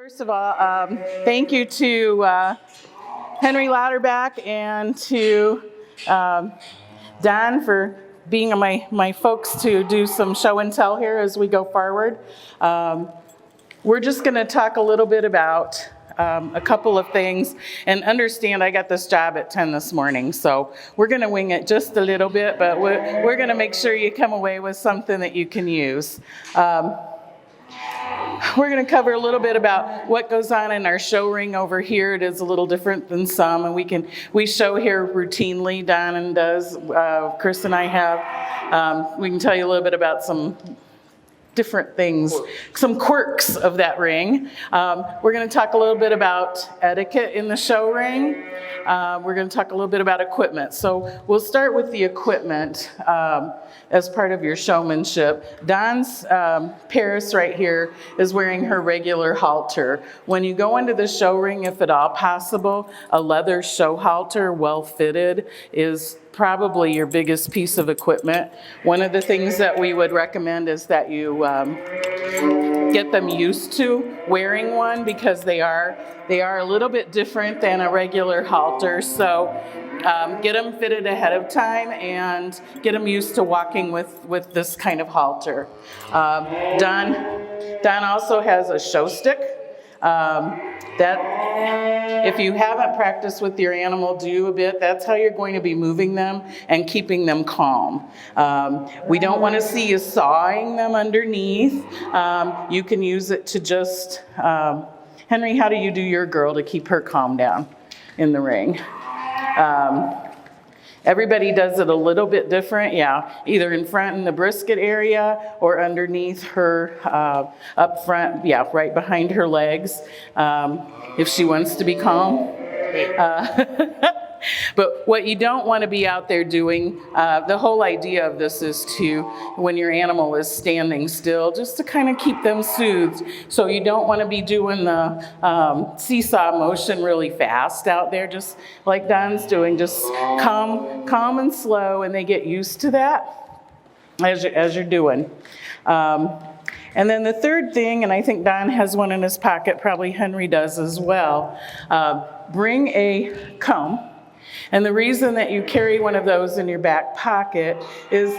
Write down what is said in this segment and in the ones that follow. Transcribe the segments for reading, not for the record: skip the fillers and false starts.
First of all, thank you to Henry Lauterbach and to Don for being my folks to do some show and tell here as we go forward. We're just going to talk a little bit about a couple of things, and understand I got this job at 10 this morning, so we're going to wing it just a little bit, but we're going to make sure you come away with something that you can use. We're going to cover a little bit about what goes on in our show ring over here. It is a little different than some, and we show here routinely. Don does, Chris and I have. We can tell you a little bit about some different things, some quirks of that ring. We're going to talk a little bit about etiquette in the show ring. We're going to talk a little bit about equipment. So we'll start with the equipment as part of your showmanship. Don's Paris right here is wearing her regular halter. When you go into the show ring, if at all possible, a leather show halter, well fitted, is probably your biggest piece of equipment. One of the things that we would recommend is that you get them used to wearing one, because they are a little bit different than a regular halter. So get them fitted ahead of time and get them used to walking with this kind of halter. Don also has a show stick. That if you haven't practiced with your animal, do a bit. That's how you're going to be moving them and keeping them calm. We don't want to see you sawing them underneath. You can use it to just, Henry, how do you do your girl to keep her calm down in the ring? Everybody does it a little bit different, either in front in the brisket area or underneath her, up front, right behind her legs, if she wants to be calm. But what you don't want to be out there doing, the whole idea of this is to, when your animal is standing still, just to kind of keep them soothed. So you don't want to be doing the seesaw motion really fast out there, just like Don's doing, just calm and slow, and they get used to that as you're doing. And then the third thing, and I think Don has one in his pocket, probably Henry does as well, bring a comb. And the reason that you carry one of those in your back pocket is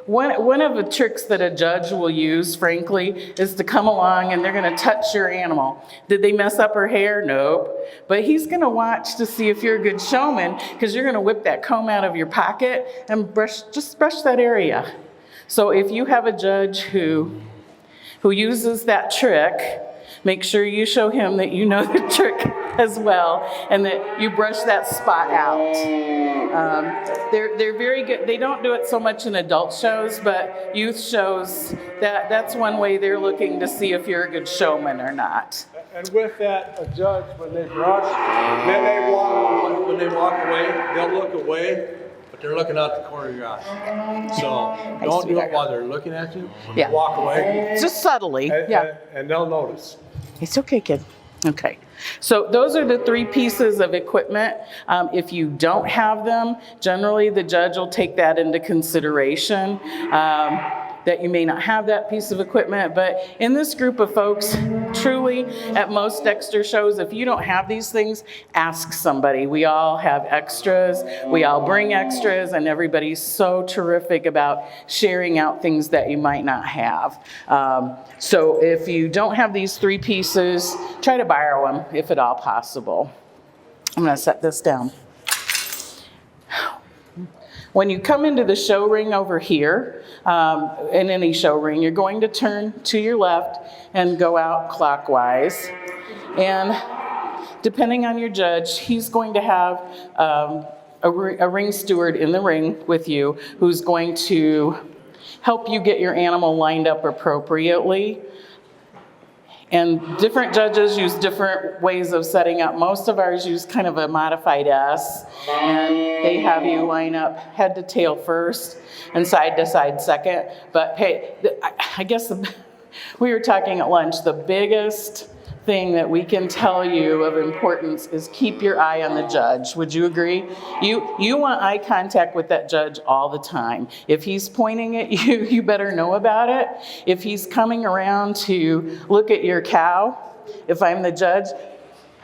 one of the tricks that a judge will use, frankly, is to come along and they're going to touch your animal. Did they mess up her hair? Nope. But he's going to watch to see if you're a good showman, because you're going to whip that comb out of your pocket and just brush that area. So if you have a judge who uses that trick, make sure you show him that you know the trick as well, and that you brush that spot out. They're very good. They don't do it so much in adult shows, but youth shows, that's one way they're looking to see if you're a good showman or not. And with that, a judge, when they brush, when they walk away, they'll look away, but they're looking out the corner of your eye. So don't do it while they're looking at you. Walk away. Just subtly. And they'll notice. It's okay, kid. Okay. So those are the three pieces of equipment. If you don't have them, generally the judge will take that into consideration, that you may not have that piece of equipment. But in this group of folks, truly, at most Dexter shows, if you don't have these things, ask somebody. We all have extras. We all bring extras, and everybody's so terrific about sharing out things that you might not have. So if you don't have these three pieces, try to borrow them if at all possible. I'm going to set this down. When you come into the show ring over here, in any show ring, you're going to turn to your left and go out clockwise. And depending on your judge, he's going to have a ring steward in the ring with you who's going to help you get your animal lined up appropriately. And different judges use different ways of setting up. Most of ours use kind of a modified S, and they have you line up head to tail first and side to side second. But hey, I guess we were talking at lunch, the biggest thing that we can tell you of importance is keep your eye on the judge. Would you agree? You want eye contact with that judge all the time. If he's pointing at you, you better know about it. If he's coming around to look at your cow, If I'm the judge,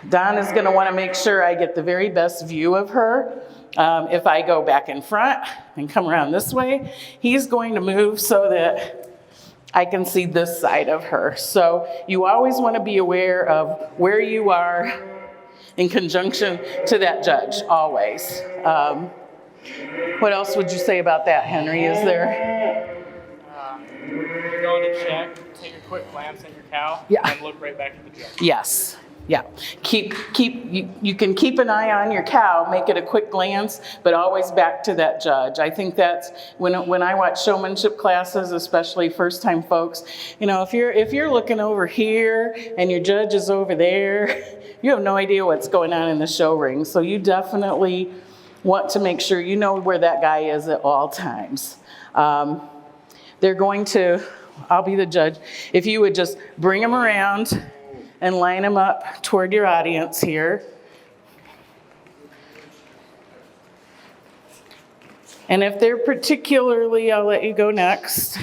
Don is going to want to make sure I get the very best view of her. If I go back in front and come around this way, he's going to move so that I can see this side of her. So you always want to be aware of where you are in conjunction to that judge, always. What else would you say about that, Henry? Is there? You're going to check, take a quick glance at your cow, Yeah. and look right back at the judge. Yes. Yeah. You can keep an eye on your cow, make it a quick glance, but always back to that judge. I think that's when I watch showmanship classes, especially first-time folks, if you're looking over here and your judge is over there, you have no idea what's going on in the show ring. So you definitely want to make sure you know where that guy is at all times. They're going to, I'll be the judge, if you would just bring them around and line them up toward your audience here. And if they're particularly, I'll let you go next.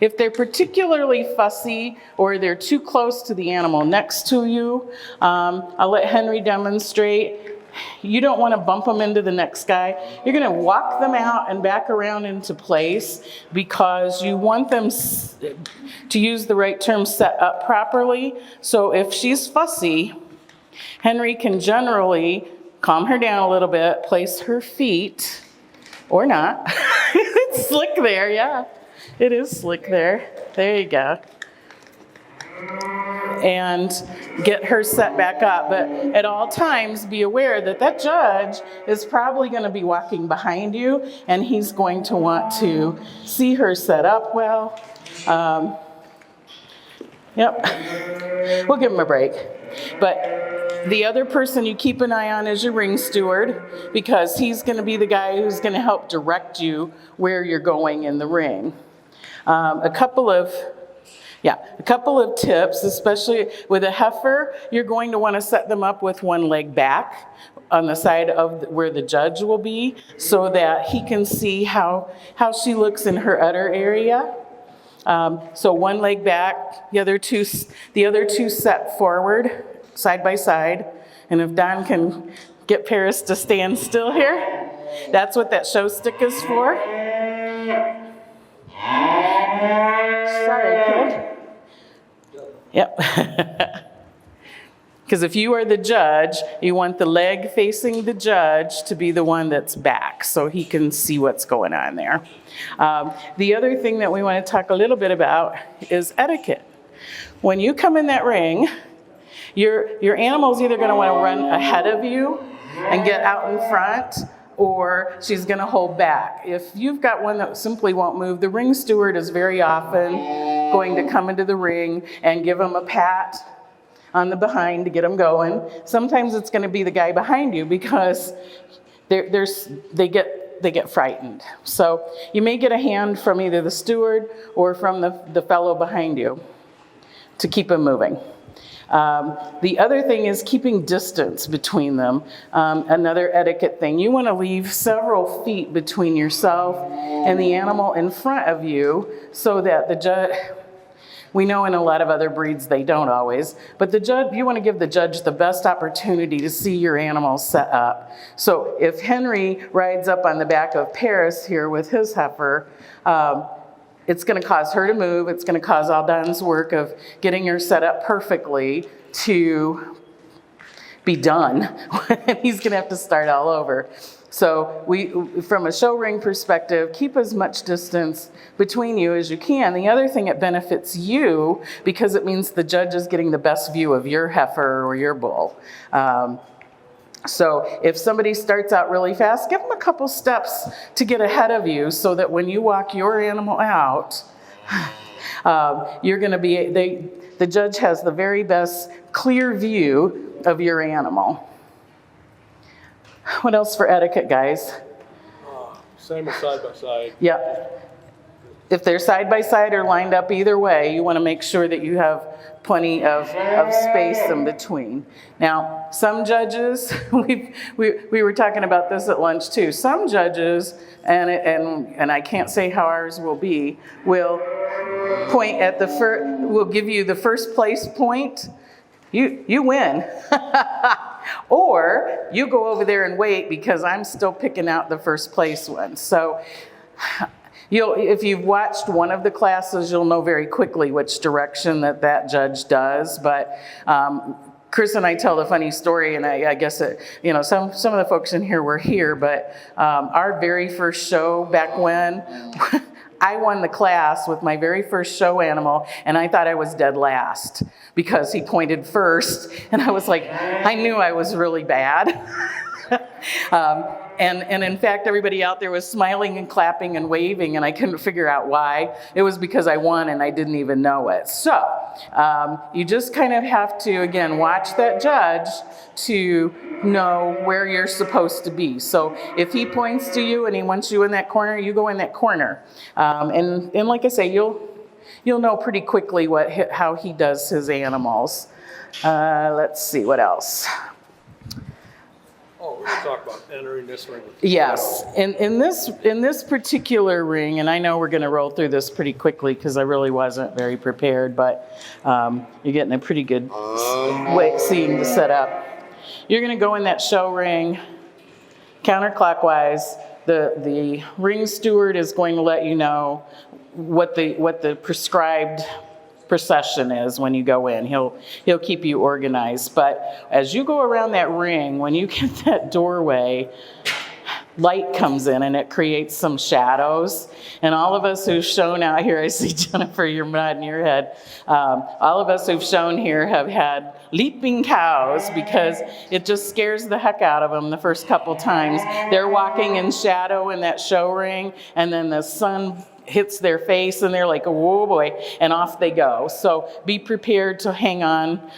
If they're particularly fussy or they're too close to the animal next to you, I'll let Henry demonstrate. You don't want to bump them into the next guy. You're going to walk them out and back around into place because you want them, to use the right term, set up properly. So if she's fussy, Henry can generally calm her down a little bit, place her feet, or not. It's slick there, yeah. It is slick there. There you go. And get her set back up. But at all times, be aware that that judge is probably going to be walking behind you, and he's going to want to see her set up well. Yep. We'll give him a break. But the other person you keep an eye on is your ring steward, because he's going to be the guy who's going to help direct you where you're going in the ring. A couple of tips, especially with a heifer, you're going to want to set them up with one leg back on the side of where the judge will be so that he can see how she looks in her udder area. So one leg back, the other two set forward, side by side. And if Don can get Paris to stand still here, that's what that show stick is for. Sorry, kid. Yep. Because if you are the judge, you want the leg facing the judge to be the one that's back so he can see what's going on there. The other thing that we want to talk a little bit about is etiquette. When you come in that ring, your animal's either going to want to run ahead of you and get out in front, or she's going to hold back. If you've got one that simply won't move, the ring steward is very often going to come into the ring and give them a pat on the behind to get them going. Sometimes it's going to be the guy behind you because they get frightened. So you may get a hand from either the steward or from the fellow behind you to keep them moving. The other thing is keeping distance between them. Another etiquette thing, you want to leave several feet between yourself and the animal in front of you so that the judge, we know in a lot of other breeds they don't always, but the judge, you want to give the judge the best opportunity to see your animal set up. So if Henry rides up on the back of Paris here with his heifer, it's going to cause her to move. It's going to cause all Don's work of getting her set up perfectly to be done. He's going to have to start all over. So from a show ring perspective, keep as much distance between you as you can. The other thing, it benefits you because it means the judge is getting the best view of your heifer or your bull. So if somebody starts out really fast, give them a couple steps to get ahead of you so that when you walk your animal out, you're going to be, the judge has the very best clear view of your animal. What else for etiquette, guys? Same as side by side. Yep. If they're side by side or lined up either way, you want to make sure that you have plenty of space in between. Now, some judges, we were talking about this at lunch too. Some judges, and I can't say how ours will be, will point at will give you the first place point you win. Or you go over there and wait because I'm still picking out the first place one. So if you've watched one of the classes, you'll know very quickly which direction that judge does. But Chris and I tell the funny story, and I guess some of the folks in here were here, but our very first show back when, I won the class with my very first show animal, and I thought I was dead last because he pointed first, and I was like, I knew I was really bad. And in fact, everybody out there was smiling and clapping and waving, and I couldn't figure out why. It was because I won and I didn't even know it. So you just kind of have to, again, watch that judge to know where you're supposed to be. So if he points to you and he wants you in that corner, you go in that corner. And like I say, you'll know pretty quickly how he does his animals. Let's see, what else? Oh, we're going to talk about entering this ring. Yes, in this particular ring, and I know we're going to roll through this pretty quickly because I really wasn't very prepared, but you're getting a pretty good way seeing the setup. You're going to go in that show ring counterclockwise. The ring steward is going to let you know what the prescribed procession is when you go in. He'll keep you organized. But as you go around that ring, when you get that doorway, light comes in and it creates some shadows. And all of us who've shown out here, I see Jennifer, you're nodding your head. All of us who've shown here have had leaping cows because it just scares the heck out of them the first couple times. They're walking in shadow in that show ring, and then the sun hits their face and they're like, oh boy, and off they go. So be prepared to hang on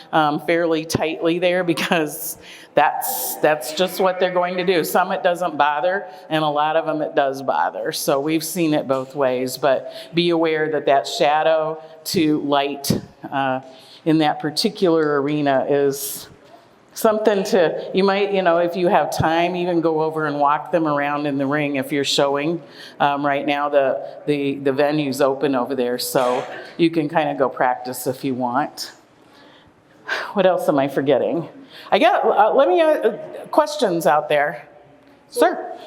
fairly tightly there because that's just what they're going to do. Some it doesn't bother, and a lot of them it does bother. So we've seen it both ways, but be aware that shadow to light in that particular arena is something you might, if you have time, even go over and walk them around in the ring if you're showing. Right now, the venue's open over there, so you can kind of go practice if you want. What else am I forgetting? I got, let me, questions out there. So, sir?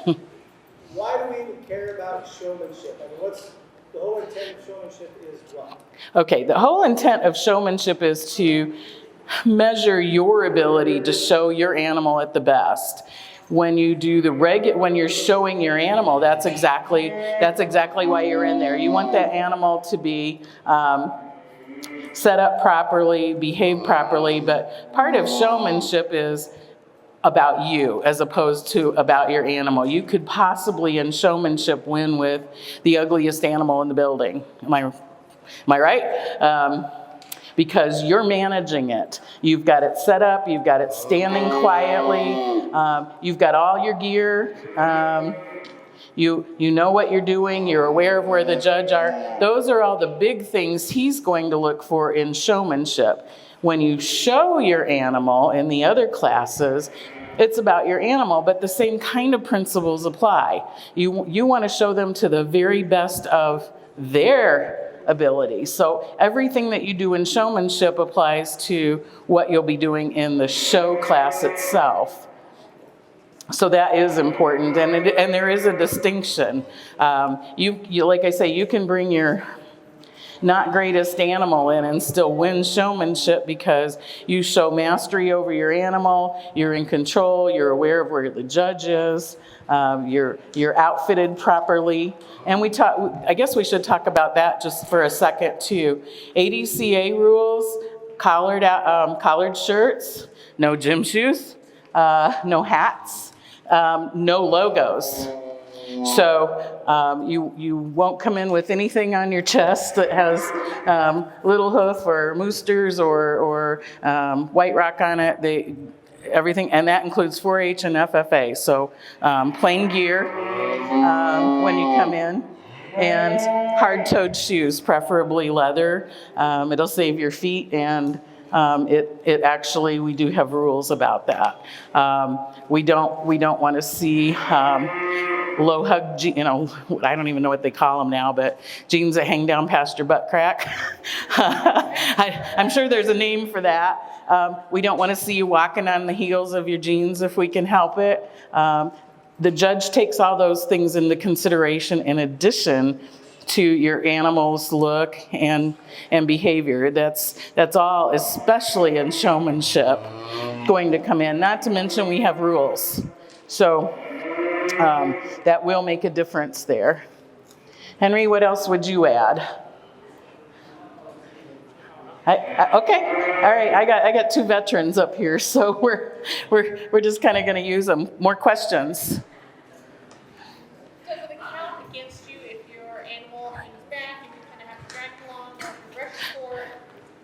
Why do we even care about showmanship? I mean, what's the whole intent of showmanship is what? Okay, the whole intent of showmanship is to measure your ability to show your animal at the best. When you do when you're showing your animal, that's exactly why you're in there. You want that animal to be set up properly, behave properly, but part of showmanship is about you as opposed to about your animal. You could possibly in showmanship win with the ugliest animal in the building. Am I right? Because you're managing it. You've got it set up, you've got it standing quietly, you've got all your gear, you know what you're doing, you're aware of where the judge are. Those are all the big things he's going to look for in showmanship. When you show your animal in the other classes, it's about your animal, but the same kind of principles apply. You want to show them to the very best of their ability. So everything that you do in showmanship applies to what you'll be doing in the show class itself. So that is important, and there is a distinction. You like I say, you can bring your not greatest animal in and still win showmanship because you show mastery over your animal, you're in control, you're aware of where the judge is, you're outfitted properly. And I guess we should talk about that just for a second too. ADCA rules, collared shirts, no gym shoes, no hats, no logos. So you won't come in with anything on your chest that has Little Hoof or Moosters or White Rock on it. Everything, and that includes 4-H and FFA. So plain gear when you come in, and hard-toed shoes, preferably leather. It'll save your feet, and it actually, we do have rules about that. We don't want to see low hug, I don't even know what they call them now, but jeans that hang down past your butt crack. I'm sure there's a name for that. We don't want to see you walking on the heels of your jeans if we can help it. The judge takes all those things into consideration in addition to your animal's look and behavior. That's all, especially in showmanship, going to come in. Not to mention we have rules. So that will make a difference there. Henry, what else would you add? Okay, all right. I got two veterans up here, so we're just kind of going to use them. More questions? Does it count against you if your animal comes back and you kind of have to drag it along, or if you rush forward,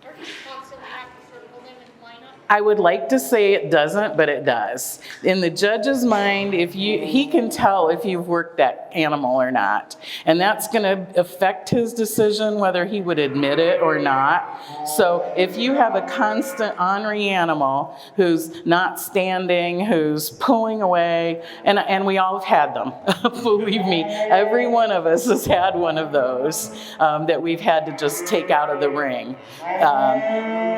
or if you constantly have to circle them and line up? I would like to say it doesn't, but it does. In the judge's mind, he can tell if you've worked that animal or not. And that's going to affect his decision whether he would admit it or not. So if you have a constant ornery animal who's not standing, who's pulling away, and we all have had them, believe me, every one of us has had one of those that we've had to just take out of the ring.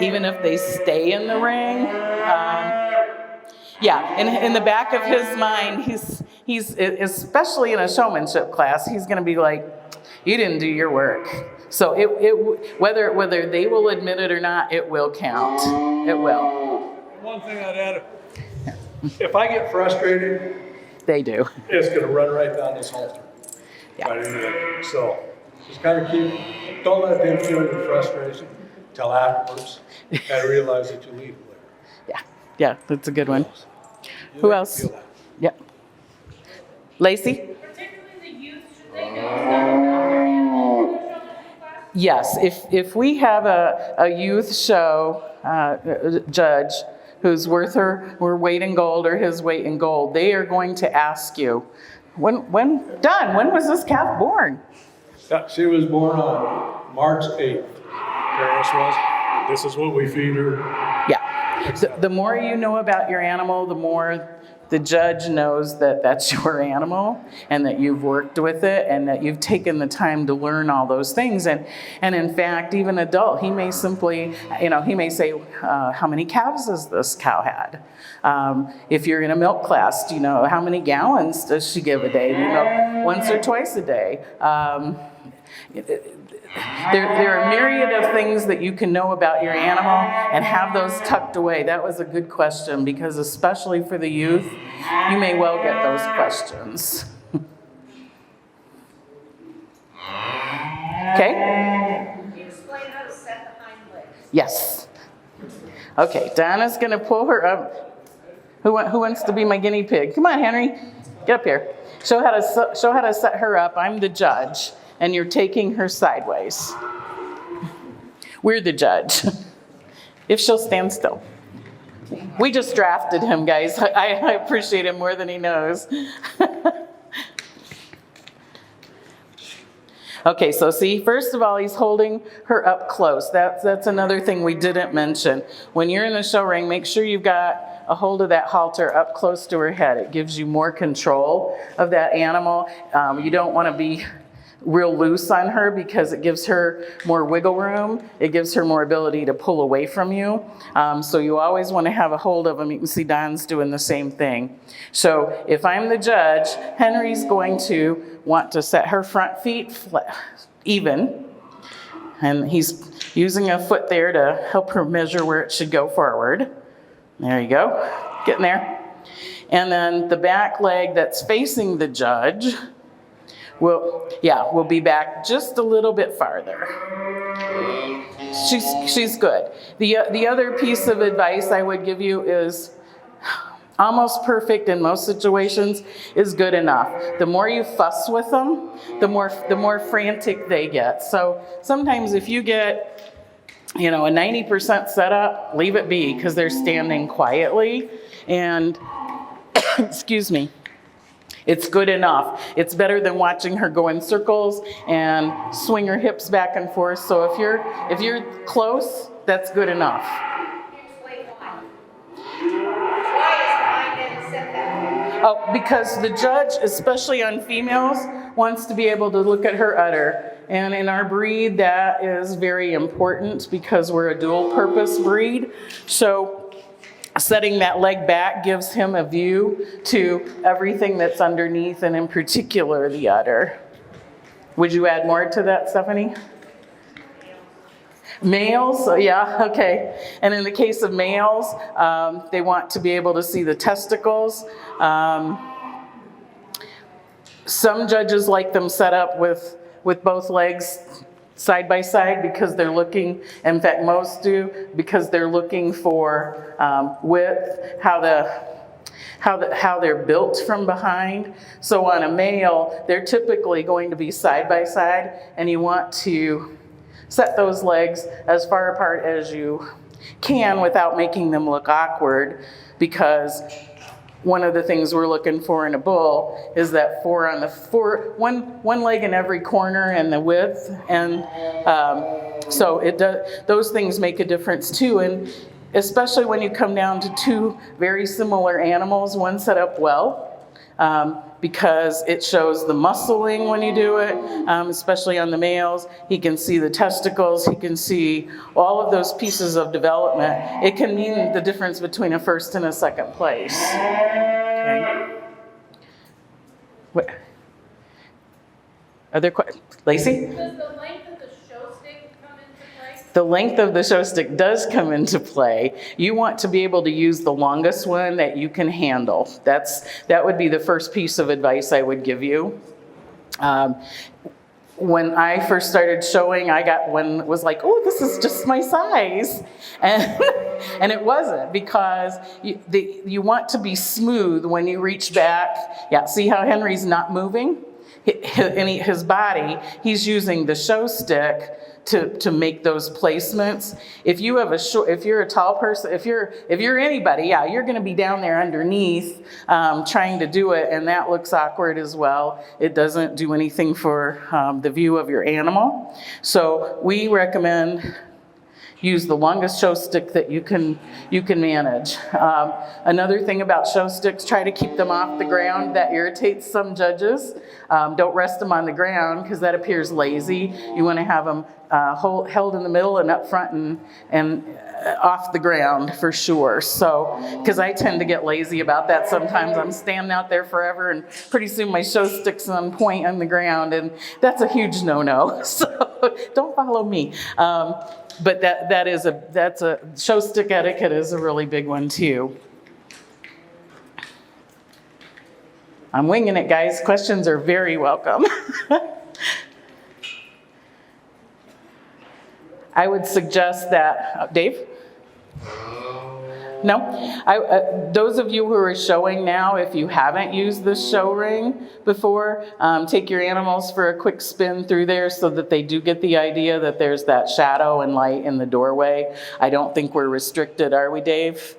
Even if they stay in the ring, in the back of his mind, he's especially in a showmanship class, he's going to be like, you didn't do your work. So whether they will admit it or not, it will count. It will. One thing I'd add, if I get frustrated, They do. it's going to run right down this halter. Yeah. Right into it. So just kind of don't let them feel your frustration till afterwards and realize that you leave later. Yeah, that's a good one. Who else? Yep. Lacey? Particularly the youth, should they know stuff about their animal in the showmanship class? Yes, if we have a youth show judge who's worth her weight in gold or his weight in gold, they are going to ask you, when was this calf born? Yeah, she was born on March 8th. Paris was. This is what we feed her. Yeah. The more you know about your animal, the more the judge knows that that's your animal and that you've worked with it and that you've taken the time to learn all those things. And in fact, even adult, he may simply, he may say, how many calves has this cow had? If you're in a milk class, do you know how many gallons does she give a day? Do you know once or twice a day? There are a myriad of things that you can know about your animal and have those tucked away. That was a good question because especially for the youth, you may well get those questions. Okay? Can you explain how to set the hind legs? Yes. Okay, Donna's going to pull her up. Who wants to be my guinea pig? Come on, Henry. Get up here. Show how to set her up. I'm the judge. And you're taking her sideways. We're the judge. If she'll stand still. We just drafted him, guys. I appreciate him more than he knows. Okay, so see, first of all, he's holding her up close. That's another thing we didn't mention. When you're in the show ring, make sure you've got a hold of that halter up close to her head. It gives you more control of that animal. You don't want to be real loose on her because it gives her more wiggle room. It gives her more ability to pull away from you. So you always want to have a hold of them. You can see Don's doing the same thing. So if I'm the judge, Henry's going to want to set her front feet even. And he's using a foot there to help her measure where it should go forward. There you go, getting there. And then the back leg that's facing the judge will be back just a little bit farther. She's good. The other piece of advice I would give you is almost perfect in most situations is good enough. The more you fuss with them, the more frantic they get. So sometimes if you get a 90% setup, leave it be because they're standing quietly and excuse me. It's good enough. It's better than watching her go in circles and swing her hips back and forth. So if you're close, that's good enough. Explain why. Why is the hind end set that way? Oh, because the judge, especially on females, wants to be able to look at her udder. And in our breed, that is very important because we're a dual purpose breed. So setting that leg back gives him a view to everything that's underneath, and in particular, the udder. Would you add more to that, Stephanie? Males, yeah, okay. And in the case of males, they want to be able to see the testicles. Some judges like them set up with both legs side by side because they're looking, in fact most do, because they're looking for width, how they're built from behind. So on a male, they're typically going to be side by side, and you want to set those legs as far apart as you can without making them look awkward, because one of the things we're looking for in a bull is that one leg in every corner and the width, and so those things make a difference too. And especially when you come down to two very similar animals, one set up well, because it shows the muscling when you do it, especially on the males. He can see the testicles, he can see all of those pieces of development. It can mean the difference between a first and a second place. Okay. What? Other questions? Lacey? Does the length of the show stick come into play? The length of the show stick does come into play. You want to be able to use the longest one that you can handle. That would be the first piece of advice I would give you. When I first started showing, I got one that was like, oh, this is just my size. And it wasn't, because you want to be smooth when you reach back. Yeah, see how Henry's not moving? His body, he's using the show stick to make those placements. If you're a tall person, if you're anybody, yeah, you're going to be down there underneath trying to do it, and that looks awkward as well. It doesn't do anything for the view of your animal. So we recommend use the longest show stick that you can manage. Another thing about show sticks, try to keep them off the ground. That irritates some judges. Don't rest them on the ground because that appears lazy. You want to have them held in the middle and up front and off the ground for sure. So, because I tend to get lazy about that sometimes. I'm standing out there forever and pretty soon my show stick's on point on the ground, and that's a huge no-no. So don't follow me. But that's a show stick etiquette is a really big one too. I'm winging it, guys. Questions are very welcome. I would suggest that, Dave? No? Those of you who are showing now, if you haven't used the show ring before, take your animals for a quick spin through there so that they do get the idea that there's that shadow and light in the doorway. I don't think we're restricted, are we, Dave?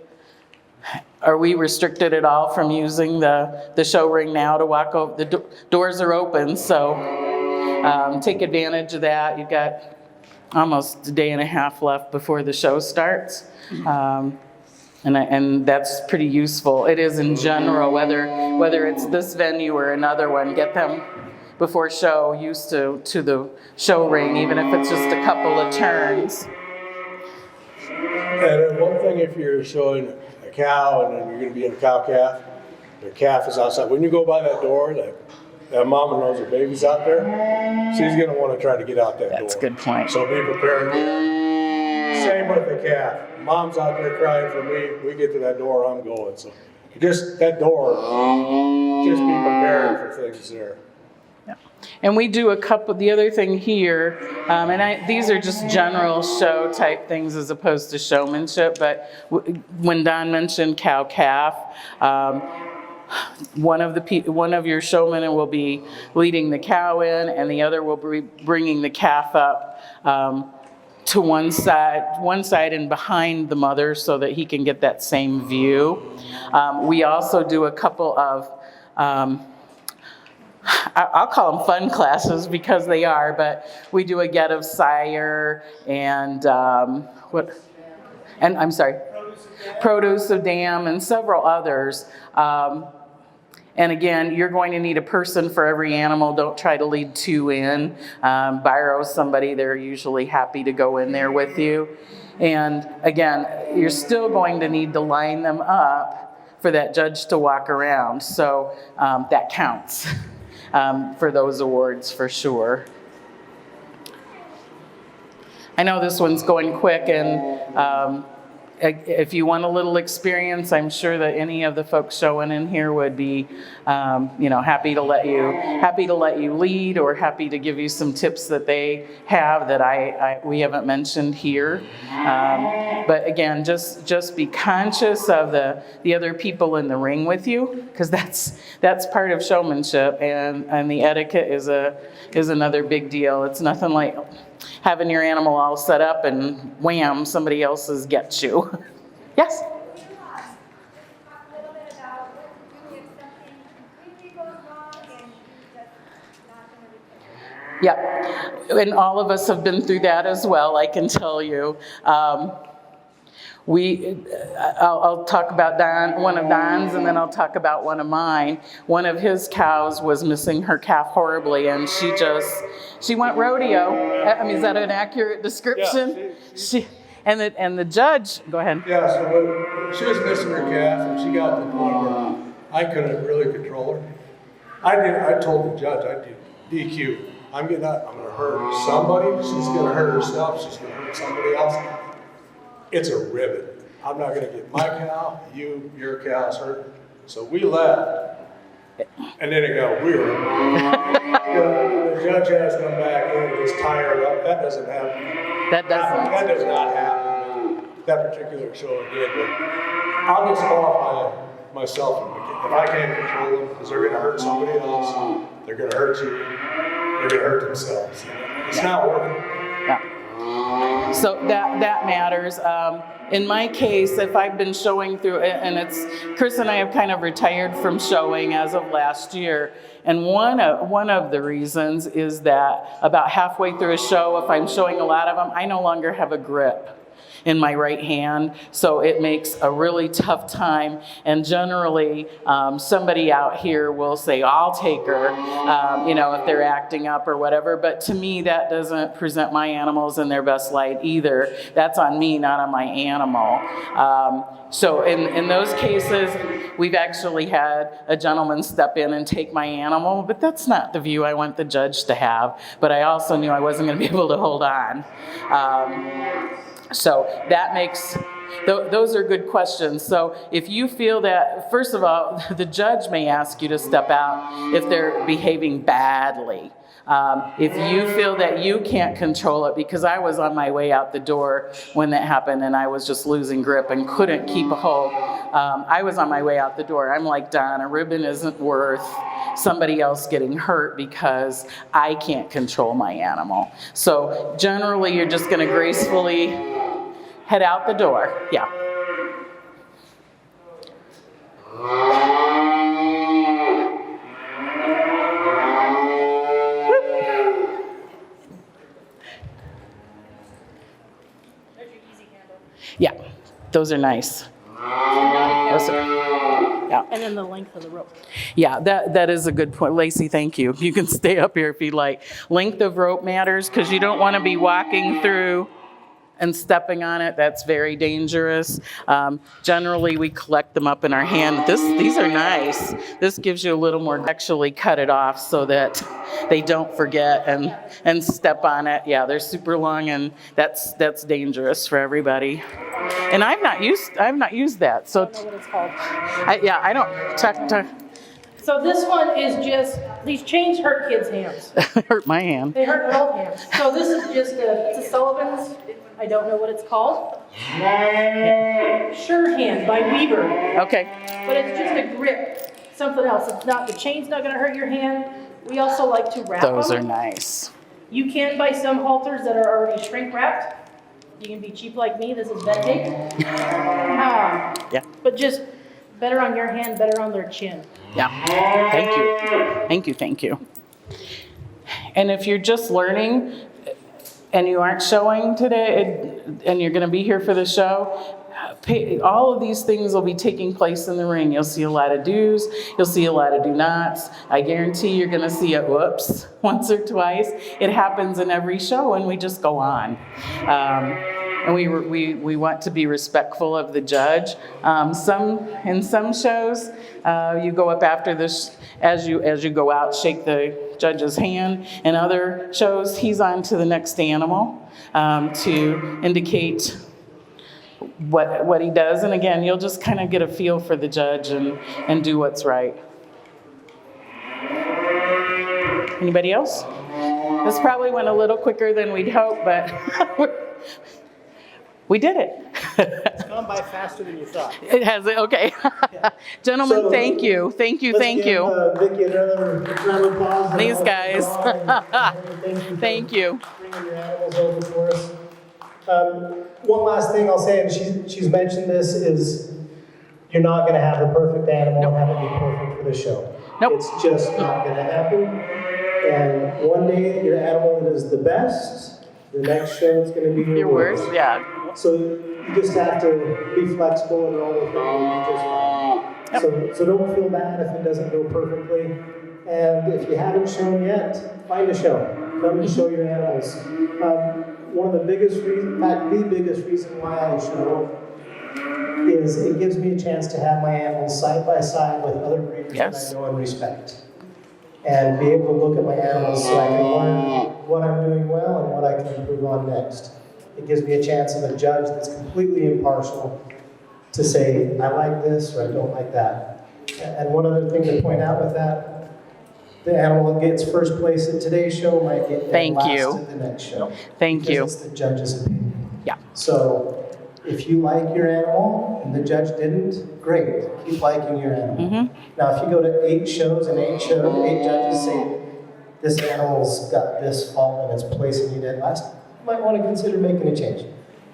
Are we restricted at all from using the show ring now to walk over? The doors are open, so take advantage of that. You've got almost a day and a half left before the show starts. And that's pretty useful. It is in general, whether it's this venue or another one, get them before show used to the show ring, even if it's just a couple of turns. And one thing, if you're showing a cow and then you're going to be in a cow calf, the calf is outside. When you go by that door, that mama knows her baby's out there, she's going to want to try to get out that door. That's a good point. So be prepared. Same with the calf. Mom's out there crying for me. We get to that door, I'm going. So just that door, just be prepared for things there. Yeah. And we do a couple, the other thing here, these are just general show type things as opposed to showmanship, but when Don mentioned cow-calf, one of your showmen will be leading the cow in, and the other will be bringing the calf up to one side and behind the mother so that he can get that same view. We also do a couple of, I'll call them fun classes because they are, but we do a get of sire and produce of dam and several others. And again, you're going to need a person for every animal. Don't try to lead 2 in. Borrow somebody. They're usually happy to go in there with you. And again, you're still going to need to line them up for that judge to walk around. So that counts for those awards for sure. I know this one's going quick, and if you want a little experience, I'm sure that any of the folks showing in here would be, happy to let you lead, or happy to give you some tips that they have that we haven't mentioned here. But again, just be conscious of the other people in the ring with you, because that's part of showmanship, and the etiquette is another big deal. It's nothing like having your animal all set up and wham, somebody else's gets you. Yes? Can you talk a little bit about what to do if something completely goes wrong and you're just not going to repair it? Yep. And all of us have been through that as well, I can tell you. I'll talk about one of Don's, and then I'll talk about one of mine. One of his cows was missing her calf horribly, and she went rodeo. I mean, is that an accurate description? Yeah, and the judge, go ahead. Yeah, so when she was missing her calf, and she got to the point where I couldn't really control her. I told the judge, I do DQ. I'm going to hurt somebody. She's going to hurt herself. She's going to hurt somebody else. It's a ribbon. I'm not going to get my cow, your cow's hurt. So we left, and then it got weird. The judge has come back in and just tie her up. That doesn't happen. That does not happen. That particular show it did, but I'll disqualify myself if I can't control them, because they're going to hurt somebody else. They're going to hurt you. They're going to hurt themselves. It's not working. Yeah. So that matters. In my case, if I've been showing through, and Chris and I have kind of retired from showing as of last year, and one of the reasons is that about halfway through a show, if I'm showing a lot of them, I no longer have a grip in my right hand, so it makes a really tough time. And generally, somebody out here will say, I'll take her, if they're acting up or whatever. But to me, that doesn't present my animals in their best light either. That's on me, not on my animal. So in those cases, we've actually had a gentleman step in and take my animal, but that's not the view I want the judge to have. But I also knew I wasn't going to be able to hold on. So that makes, those are good questions. So if you feel that, first of all, the judge may ask you to step out if they're behaving badly. If you feel that you can't control it, because I was on my way out the door when that happened and I was just losing grip and couldn't keep a hold. I was on my way out the door. I'm like, Don, a ribbon isn't worth somebody else getting hurt because I can't control my animal. So generally, you're just going to gracefully head out the door. Yeah. Yeah, those are nice. Yeah. And then the length of the rope. Yeah, that is a good point. Lacey, thank you. You can stay up here if you like. Length of rope matters because you don't want to be walking through and stepping on it. That's very dangerous. Generally, we collect them up in our hand. These are nice. This gives you a little more, actually cut it off so that they don't forget and step on it. Yeah, they're super long, and that's dangerous for everybody. And I've not used that. So I don't know what it's called. I don't. So this one is just, these chains hurt kids' hands. Hurt my hand. They hurt adult hands. So this is just it's a Sullivan's, I don't know what it's called. Sure Hand by Weaver. Okay. But it's just a grip, something else. It's not, the chain's not gonna hurt your hand. We also like to wrap Those them. are nice. You can buy some halters that are already shrink wrapped. You can be cheap like me, this is Benedict. Yeah. But just better on your hand, better on their chin. Yeah. Thank you. And if you're just learning and you aren't showing today and you're going to be here for the show, all of these things will be taking place in the ring. You'll see a lot of do's, you'll see a lot of do nots. I guarantee you're gonna see a whoops once or twice. It happens in every show and we just go on. And we want to be respectful of the judge. In some shows, you go up after this, as you go out, shake the judge's hand. In other shows, he's on to the next animal to indicate what he does. And again, you'll just kind of get a feel for the judge and do what's right. Anybody else? This probably went a little quicker than we'd hoped, but we did it. It's gone by faster than you thought. It has it, okay. Gentlemen, So, thank you. Let's give Vicki another round of applause. These guys. Thank you. Bringing your animals over for us. One last thing I'll say, and she's mentioned this, is you're not going to have the perfect animal and have it be perfect for the show. Nope. It's just not going to happen. And one day your animal is the best, the next show it's going to be your worst. Yeah. So you just have to be flexible and roll with it and be just fine. So don't feel bad if it doesn't go perfectly. And if you haven't shown yet, find a show. Come and show your animals. One of the biggest reasons, in fact, the biggest reason why I show is it gives me a chance to have my animals side by side with other breeders that I know and respect. And be able to look at my animals so I can learn what I'm doing well and what I can improve on next. It gives me a chance of a judge that's completely impartial to say, I like this or I don't like that. And one other thing to point out with that, the animal that gets first place at today's show might get last at the next show. Thank you. Because it's the judge's opinion. Yeah. So if you like your animal and the judge didn't, great. Keep liking your animal. Now, if you go to 8 shows and 8 judges say this animal's got this fault and it's placing you dead last, you might want to consider making a change.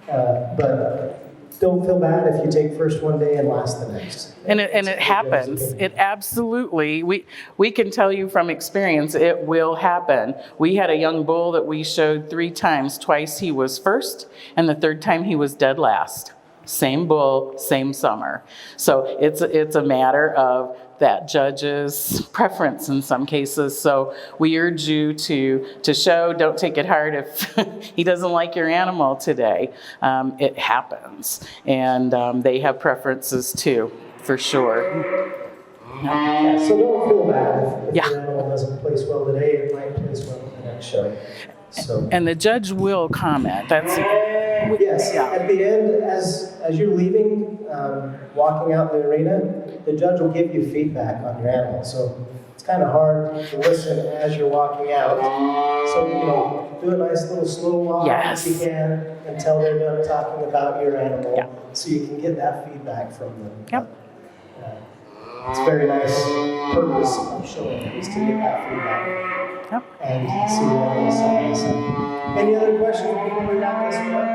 But don't feel bad if you take first one day and last the next. And it happens. It absolutely, we can tell you from experience, it will happen. We had a young bull that we showed 3 times. Twice he was first, and the third time he was dead last. Same bull, same summer. So it's a matter of that judge's preference in some cases. So we urge you to show. Don't take it hard if he doesn't like your animal today. It happens. And they have preferences too, for sure. Yeah, so don't feel bad if your animal doesn't place well today, it might place well in the next show. So. And the judge will comment. That's yes. At the end, as you're leaving, walking out the arena, the judge will give you feedback on your animal. So it's kind of hard to listen as you're walking out. So do a nice little slow walk if you can until they're done talking about your animal, so you can get that feedback from them. It's a very nice purpose of showing is to get that feedback. And see what else. Any other questions before we wrap this up?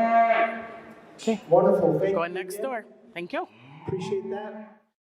Okay. Wonderful. Thank you. Going next door. Thank you. Appreciate that.